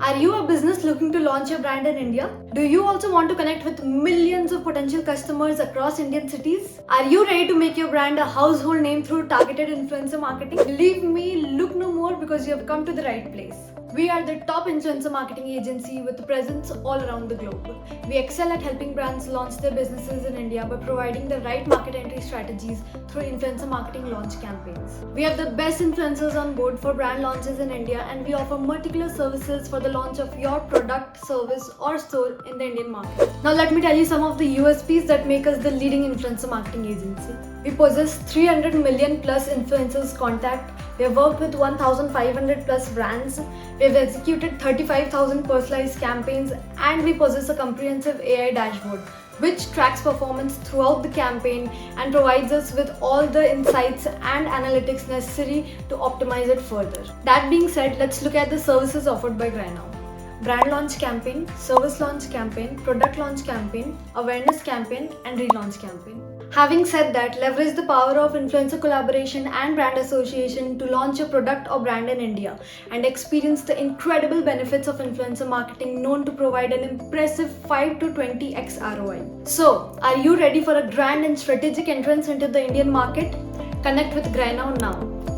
Are you a business looking to launch your brand in India? Do you also want to connect with millions of potential customers across Indian cities? Are you ready to make your brand a household name through targeted influencer marketing? Believe me, look no more because you have come to the right place. We are the top influencer marketing agency with a presence all around the globe. We excel at helping brands launch their businesses in India by providing the right market entry strategies through influencer marketing launch campaigns. We have the best influencers on board for brand launches in India, and we offer meticulous services for the launch of your product, service or store in the Indian market. Now let me tell you some of the USPs that make us the leading influencer marketing agency. We possess 300 million plus influencers contact. We have worked with 1,500 plus brands. We have executed 35,000 personalized campaigns, and we possess a comprehensive AI dashboard which tracks performance throughout the campaign and provides us with all the insights and analytics necessary to optimize it further. That being said, let's look at the services offered by Grynow. Brand launch campaign, service launch campaign, product launch campaign, awareness campaign, and relaunch campaign. Having said that, leverage the power of influencer collaboration and brand association to launch a product or brand in India and experience the incredible benefits of influencer marketing known to provide an impressive 5 to 20x ROI. So, are you ready for a grand and strategic entrance into the Indian market? Connect with Grynow now.